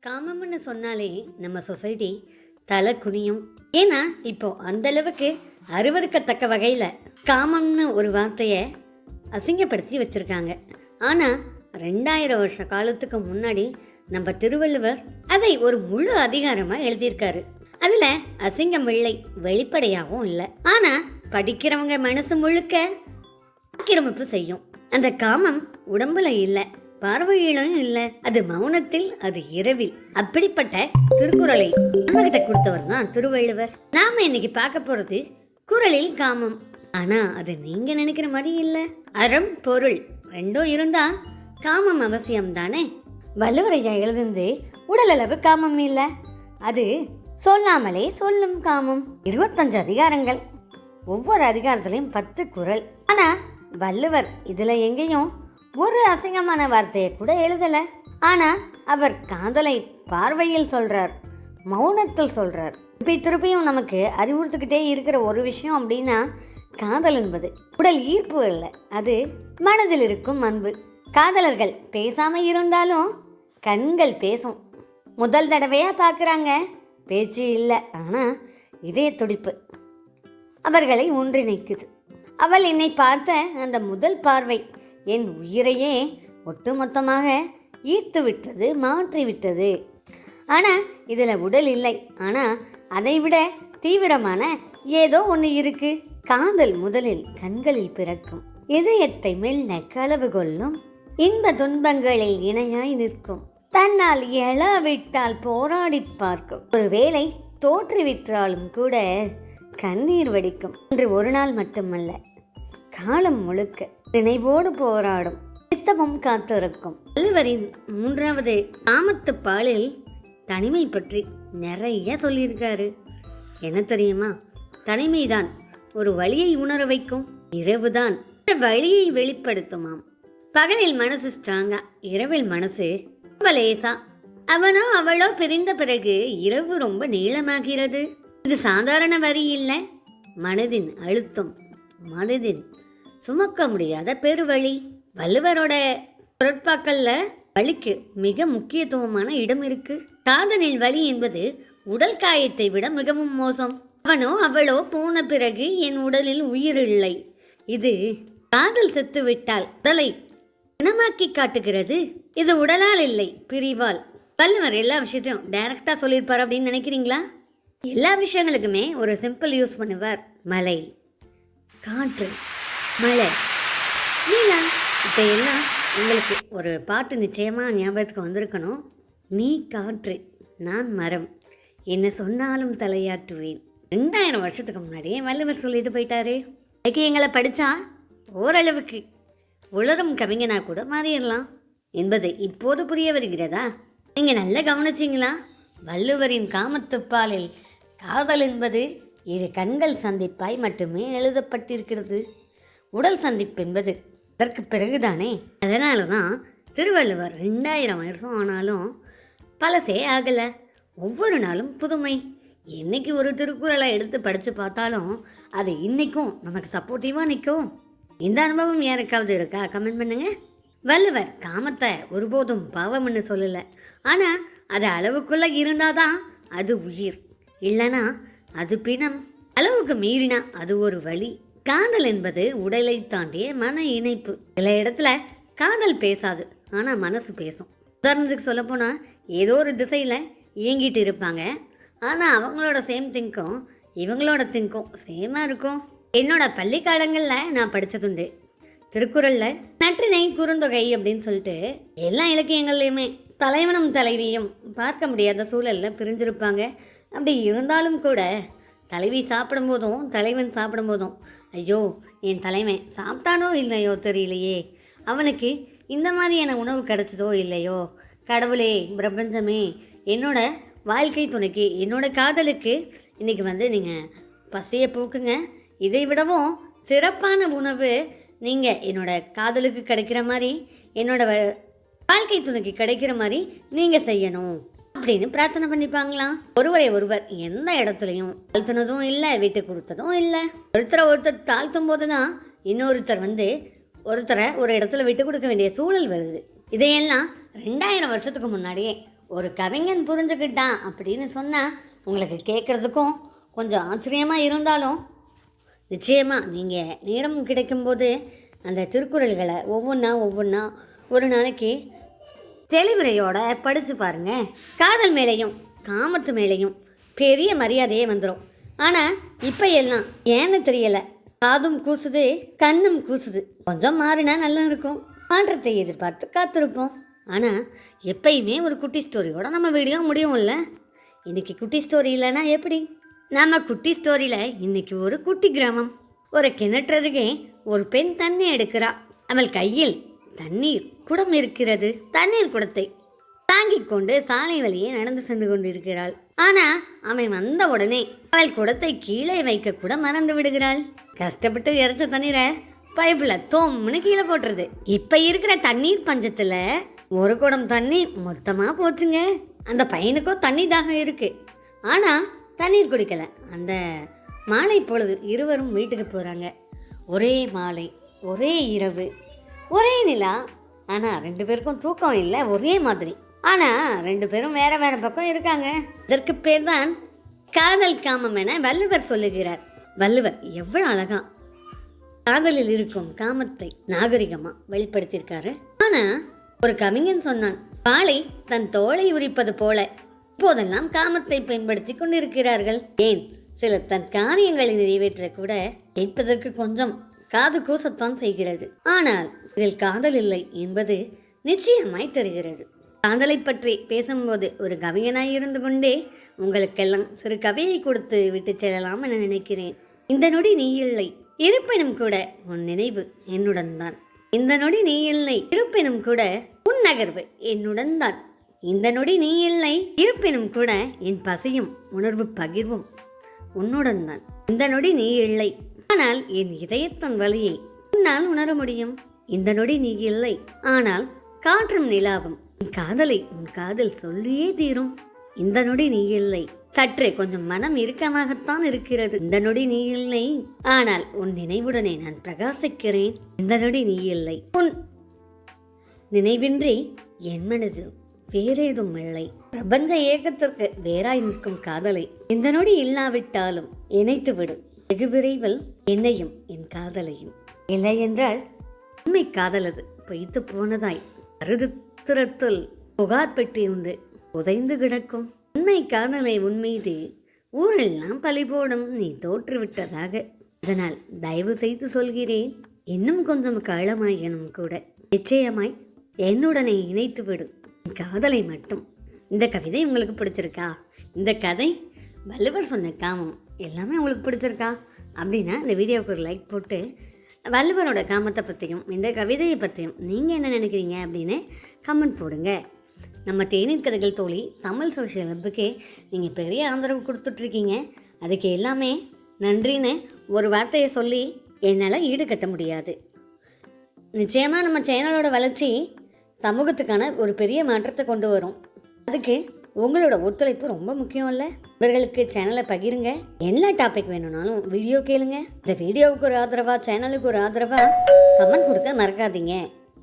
காமம்னு சொன்னாலே நம்ம சொசைட்டி தலை குனியும். ஏன்னா இப்போ அந்த அளவுக்கு அருவருக்கத்தக்க வகையில் காமம்னு ஒரு வார்த்தையை அசிங்கப்படுத்தி வச்சிருக்காங்க. ஆனால் 2000 வருஷ காலத்துக்கு முன்னாடி நம்ம திருவள்ளுவர் அதை ஒரு முழு அதிகாரமாக எழுதியிருக்காரு. அதில் அசிங்கம் இல்லை, வெளிப்படையாகவும் இல்லை. ஆனால் படிக்கிறவங்க மனசு முழுக்க ஆக்கிரமிப்பு செய்யும். அந்த காமம் உடம்புல இல்லை, பார்வையிலும் இல்லை, அது மௌனத்தில், அது இரவில். அப்படிப்பட்ட திருக்குறளை நம்மகிட்ட கொடுத்தவர் தான் திருவள்ளுவர். நாம இன்னைக்கு பார்க்க போறது குறளில் காமம். ஆனா அது நீங்க நினைக்கிற மாதிரி இல்லை. அறம் பொருள் ரெண்டும் இருந்தா காமம் அவசியம் தானே. வள்ளுவரையா எழுதுந்து உடல் அளவு காமம் இல்லை, அது சொல்லாமலே சொல்லும் காமம். 25 அதிகாரங்கள், ஒவ்வொரு அதிகாரத்திலையும் 10 குறள். ஆனா வள்ளுவர் இதுல எங்கேயும் ஒரு அசிங்கமான வார்த்தையை கூட எழுதல. ஆனா அவர் காதலை பார்வையில் சொல்றார், மௌனத்தில் சொல்றார். திருப்பியும் நமக்கு அறிவுறுத்துக்கிட்டே இருக்கிற ஒரு விஷயம் அப்படின்னா, காதல் என்பது உடல் ஈர்ப்பு இல்லை, அது மனதில் இருக்கும் அன்பு. காதலர்கள் பேசாம இருந்தாலும் கண்கள் பேசும். முதல் தடவையா பார்க்குறாங்க, பேச்சு இல்லை, ஆனா இதய துடிப்பு அவர்களை ஒன்றிணைக்குது. அவள் என்னை பார்த்த அந்த முதல் பார்வை என் உயிரையே ஒட்டுமொத்தமாக ஈர்த்து விட்டது, மாற்றி விட்டது. ஆனால் இதில் உடல் இல்லை, ஆனால் அதை விட தீவிரமான ஏதோ ஒன்று இருக்கு. காதல் முதலில் கண்களில் பிறக்கும், இதயத்தை மெல்ல களவு கொள்ளும், இன்ப துன்பங்களில் இணையாய் நிற்கும், தன்னால் எழாவிட்டால் போராடி பார்க்கும், ஒருவேளை தோற்றுவிட்டாலும் கூட கண்ணீர் வடிக்கும். இன்று ஒரு நாள் மட்டுமல்ல, காலம் முழுக்க நினைவோடு போராடும், சித்தமும் காத்திருக்கும். வள்ளுவரின் 3வது காமத்து பாலில் தனிமை பற்றி நிறைய சொல்லியிருக்காரு. என்ன தெரியுமா? தனிமைதான் ஒரு வலியை உணர வைக்கும், இரவுதான் வலியை வெளிப்படுத்துமாம். பகலில் மனசு ஸ்ட்ராங்கா, இரவில் மனசு ரொம்ப லேசா. அவனோ அவளோ பிரிந்த பிறகு இரவு ரொம்ப நீளமாகிறது. இது சாதாரண வரி இல்லை, மனதின் அழுத்தம், மனதின் சுமக்க முடியாத பெருவழி. வள்ளுவரோட பொருட்பாக்கல்ல வலிக்கு மிக முக்கியத்துவமான இடம் இருக்கு. காதலில் வலி என்பது உடல் காயத்தை விட மிகவும் மோசம். அவனோ அவளோ போன பிறகு என் உடலில் உயிர் இல்லை. இது காதல் செத்து விட்டால் உடலை குணமாக்கி காட்டுகிறது. இது உடலால் இல்லை, பிரிவால். வள்ளுவர் எல்லா விஷயத்தையும் டைரக்டா சொல்லியிருப்பார் அப்படின்னு நினைக்கிறீங்களா? எல்லா விஷயங்களுக்குமே ஒரு சிம்பிள் யூஸ் பண்ணுவார். மலை, காற்று, மழை, நீலா. இப்போ எல்லாம் உங்களுக்கு ஒரு பாட்டு நிச்சயமாக ஞாபகத்துக்கு வந்திருக்கணும். நீ காற்று, நான் மரம், என்ன சொன்னாலும் தலையாட்டுவேன். 2000 வருஷத்துக்கு முன்னாடியே வள்ளுவர் சொல்லிட்டு போயிட்டாரு. இலக்கியங்களை படித்தா ஓரளவுக்கு உலகம் கவிஞனா கூட மாறிடலாம் என்பது இப்போது புரிய வருகிறதா? நீங்கள் நல்லா கவனிச்சிங்களா? வள்ளுவரின் காமத்துப்பாலில் காதல் என்பது இரு கண்கள் சந்திப்பாய் மட்டுமே எழுதப்பட்டிருக்கிறது. உடல் சந்திப்பு என்பது அதற்கு பிறகுதானே. அதனால தான் திருவள்ளுவர் 2000 வருஷம் ஆனாலும் பழசே ஆகலை. ஒவ்வொரு நாளும் புதுமை. என்னைக்கு ஒரு திருக்குறளை எடுத்து படித்து பார்த்தாலும் அது இன்னைக்கும் நமக்கு சப்போர்ட்டிவாக நிற்கும். இந்த அனுபவம் யாருக்காவது இருக்கா? கமெண்ட் பண்ணுங்க. வள்ளுவர் காமத்தை ஒருபோதும் பாவம்னு சொல்லலை, ஆனால் அது அளவுக்குள்ளே இருந்தாதான் அது உயிர், இல்லைனா அது பிணம். அளவுக்கு மீறினா அது ஒரு வலி. காதல் என்பது உடலை தாண்டிய மன இணைப்பு. சில இடத்துல காதல் பேசாது, ஆனால் மனசு பேசும். உதாரணத்துக்கு சொல்ல போனால், ஏதோ ஒரு திசையில் இயங்கிட்டு இருப்பாங்க, ஆனால் அவங்களோட சேம் திங்கும் இவங்களோட திங்கும் சேமாக இருக்கும். என்னோட பள்ளி காலங்களில் நான் படித்ததுண்டு. திருக்குறளில் நற்றிணை, குறுந்தொகை அப்படின்னு சொல்லிட்டு எல்லா இலக்கியங்கள்லையுமே தலைவனும் தலைவியும் பார்க்க முடியாத சூழலில் பிரிஞ்சிருப்பாங்க. அப்படி இருந்தாலும் கூட தலைவி சாப்பிடும்போதும் தலைவன் சாப்பிடும்போதும், ஐயோ என் தலைவன் சாப்பிட்டானோ இல்லையோ தெரியலையே, அவனுக்கு இந்த மாதிரியான உணவு கிடைச்சதோ இல்லையோ, கடவுளே, பிரபஞ்சமே, என்னோட வாழ்க்கை துணைக்கு, என்னோட காதலுக்கு இன்றைக்கி நீங்கள் பசியை போக்குங்க. இதை விடவும் சிறப்பான உணவு நீங்கள் என்னோட காதலுக்கு கிடைக்கிற மாதிரி, என்னோட வாழ்க்கை துணைக்கு கிடைக்கிற மாதிரி நீங்கள் செய்யணும் அப்படின்னு பிரார்த்தனை பண்ணிப்பாங்களாம். ஒருவரை ஒருவர் எந்த இடத்துலையும் தாழ்த்தினதும் இல்லை, விட்டு கொடுத்ததும் இல்லை. ஒருத்தர் தாழ்த்தும் போது தான் இன்னொருத்தர் ஒருத்தரை ஒரு இடத்துல விட்டு கொடுக்க வேண்டிய சூழல் வருது. இதையெல்லாம் 2000 வருஷத்துக்கு முன்னாடியே ஒரு கவிஞன் புரிஞ்சுக்கிட்டான் அப்படின்னு சொன்னால் உங்களுக்கு கேட்குறதுக்கும் கொஞ்சம் ஆச்சரியமாக இருந்தாலும் நிச்சயமாக நீங்கள் நேரம் கிடைக்கும்போது அந்த திருக்குறள்களை ஒவ்வொன்றா ஒரு நாளைக்கு தெளிவுரையோட படித்து பாருங்கள். காதல் மேலேயும் காமத்து மேலேயும் பெரிய மரியாதையே வந்துடும். ஆனால் இப்போ எல்லாம் ஏன்னு தெரியலை, காதும் கூசுது கண்ணும் கூசுது. கொஞ்சம் மாறினா நல்லா இருக்கும். மாற்றத்தை எதிர்பார்த்து காத்திருப்போம். ஆனால் எப்பயுமே ஒரு குட்டி ஸ்டோரியோட நம்ம வீடியோ முடியும்ல. இன்றைக்கி குட்டி ஸ்டோரி இல்லைன்னா எப்படி? நம்ம குட்டி ஸ்டோரியில் இன்றைக்கி ஒரு குட்டி கிராமம். ஒரு கிணற்றருகே ஒரு பெண் தண்ணி எடுக்கிறா. அவள் கையில் தண்ணீர் குடம் இருக்கிறது. தண்ணீர் குடத்தை தாங்கிக் கொண்டு சாலை வழியே நடந்து சென்று கொண்டிருக்கிறாள். ஆனால் அவன் வந்த உடனே அவள் குடத்தை கீழே வைக்க கூட மறந்து விடுகிறாள். கஷ்டப்பட்டு இறைச்ச தண்ணீரை பைப்பில் தோம்னு கீழே போட்டுருது. இப்போ இருக்கிற தண்ணீர் பஞ்சத்தில் ஒரு குடம் தண்ணி மொத்தமாக போச்சுங்க. அந்த பையனுக்கோ தண்ணி தாகம் இருக்கு, ஆனால் தண்ணீர் குடிக்கலை. அந்த மாலை பொழுது இருவரும் வீட்டுக்கு போகிறாங்க. ஒரே மாலை, ஒரே இரவு, ஒரே நிலா. ஆனால் 2 பேருக்கும் தூக்கம் இல்லை ஒரே மாதிரி. ஆனால் 2 பேரும் வேற வேற பக்கம் இருக்காங்க. இதற்கு பேர் தான் காதல் காமம் என வள்ளுவர் சொல்லுகிறார். வள்ளுவர் எவ்வளோ அழகா காதலில் இருக்கும் காமத்தை நாகரிகமாக வெளிப்படுத்தியிருக்காரு. ஆனால் ஒரு கவிஞன் சொன்னான், பாலை தன் தோலை உரிப்பது போல இப்போதெல்லாம் காமத்தை பயன்படுத்தி கொண்டிருக்கிறார்கள். ஏன் சிலர் தன் காரியங்களை நிறைவேற்ற கூட கேட்பதற்கு கொஞ்சம் காது கூசத்தான் செய்கிறது. ஆனால் இதில் காதல் இல்லை என்பது நிச்சயமாய் தெரிகிறது. காதலை பற்றி பேசும்போது ஒரு கவிஞனாய் இருந்து கொண்டே உங்களுக்கெல்லாம் சிறு கவியை கொடுத்து விட்டு செல்லலாம் என நினைக்கிறேன். இந்த நொடி நீ இல்லை இருப்பினும் கூட உன் நினைவு என்னுடன் தான். இந்த நொடி நீ இல்லை இருப்பினும் கூட உன் நகர்வு என்னுடன் தான். இந்த நொடி நீ இல்லை இருப்பினும் கூட என் பசியும் உணர்வு பகிர்வும் உன்னுடன் தான். இந்த நொடி நீ இல்லை, ஆனால் என் இதயத்தின் வலியை உன்னால் உணர முடியும். இந்த நொடி நீ இல்லை, ஆனால் காற்றும் நிலாவும் என் காதலை உன் காதல் சொல்லியே தீரும். இந்த நொடி நீ இல்லை, சற்று கொஞ்சம் மனம் இறுக்கமாகத்தான் இருக்கிறது. இந்த நொடி நீ இல்லை, ஆனால் உன் நினைவுடனே நான் பிரகாசிக்கிறேன். இந்த நொடி நீ இல்லை, உன் நினைவின்றி என் மனது வேறேதும் இல்லை. பிரபஞ்ச ஏகத்திற்கு வேறாய் நிற்கும் காதலை இந்த நொடி இல்லாவிட்டாலும் இணைத்து விடும் வெகு விரைவில் என்னையும் என் காதலையும். இல்லை என்றால் உண்மை காதலது பொய்த்து போனதாய் அருதுத்திரத்தில் புகார் பெட்டி உண்டு புதைந்து கிடக்கும். உண்மை காதலை உன்மீது ஊரெல்லாம் பழி போடும் நீ தோற்றுவிட்டதாக. இதனால் தயவு செய்து சொல்கிறேன், இன்னும் கொஞ்சம் காலமாயினும் கூட நிச்சயமாய் என்னுடனே இணைத்து விடும் காதலை மட்டும். இந்த கவிதை உங்களுக்கு பிடிச்சிருக்கா? இந்த கதை வள்ளுவர் சொன்ன காமம் எல்லாமே உங்களுக்கு பிடிச்சிருக்கா அப்படின்னா இந்த வீடியோவுக்கு ஒரு லைக் போட்டு வள்ளுவரோட காமத்தை பற்றியும் இந்த கவிதையை பற்றியும் நீங்கள் என்ன நினைக்கிறீங்க அப்படின்னு கமெண்ட் போடுங்க. நம்ம தேநீர் கதைகள் தோழி தமிழ் சோஷியல் வெப்புக்கே நீங்கள் பெரிய ஆதரவு கொடுத்துட்ருக்கீங்க. அதுக்கு எல்லாமே நன்றின்னு ஒரு வார்த்தையை சொல்லி என்னால் ஈடுகட்ட முடியாது. நிச்சயமாக நம்ம சேனலோட வளர்ச்சி சமூகத்துக்கான ஒரு பெரிய மாற்றத்தை கொண்டு வரும். அதுக்கு உங்களோட ஒத்துழைப்பு ரொம்ப முக்கியம் இல்லை? இவர்களுக்கு சேனலை பகிருங்க. எல்லா டாபிக் வேணும்னாலும் வீடியோ கேளுங்க. இந்த வீடியோவுக்கு ஒரு ஆதரவா சேனலுக்கு ஒரு ஆதரவா கமெண்ட் கொடுக்க மறக்காதீங்க.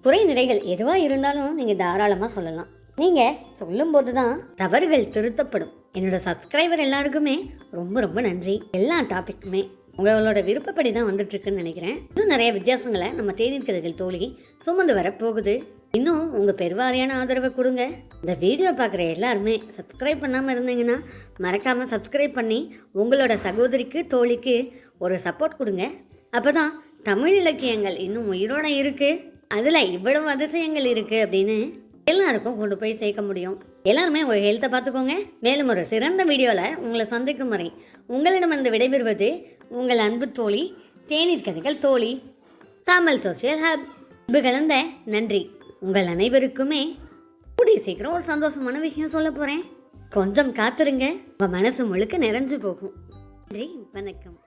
குறை நிறைகள் எதுவாக இருந்தாலும் நீங்கள் தாராளமாக சொல்லலாம். நீங்கள் சொல்லும்போது தான் தவறுகள் திருத்தப்படும். என்னோட சப்ஸ்கிரைபர் எல்லாருக்குமே ரொம்ப ரொம்ப நன்றி. எல்லா டாப்பிக்குமே உங்களோட விருப்பப்படி தான் வந்துட்டுருக்குன்னு நினைக்கிறேன். இன்னும் நிறைய வித்தியாசங்களை நம்ம தேநீர் கதைகள் தோழி சுமந்து வரப்போகுது. இன்னும் உங்கள் பெருவாரியான ஆதரவை கொடுங்க. இந்த வீடியோ பார்க்குற எல்லாருமே சப்ஸ்கிரைப் பண்ணாமல் இருந்தீங்கன்னா மறக்காமல் சப்ஸ்கிரைப் பண்ணி உங்களோட சகோதரிக்கு தோழிக்கு ஒரு சப்போர்ட் கொடுங்க. அப்போ தான் தமிழ் இலக்கியங்கள் இன்னும் உயிரோடு இருக்குது, அதில் இவ்வளவு அதிசயங்கள் இருக்குது அப்படின்னு எல்லாருக்கும் கொண்டு போய் சேர்க்க முடியும். எல்லாருமே ஒரு ஹெல்த்தை பார்த்துக்கோங்க. மேலும் ஒரு சிறந்த வீடியோவில் உங்களை சந்திக்கும் வரை உங்களிடம் வந்து விடைபெறுவது உங்கள் அன்பு தோழி தேநீர் கதைகள் தோழி தமிழ் சோஷியல் ஹப். அன்பு கலந்த நன்றி. உங்கள் அனைவருக்குமே கூடிய சீக்கிரம் ஒரு சந்தோஷமான விஷயம் சொல்ல போகிறேன். கொஞ்சம் காத்துருங்க, உங்கள் மனசு முழுக்க நிறைஞ்சு போகும். நன்றி, வணக்கம்.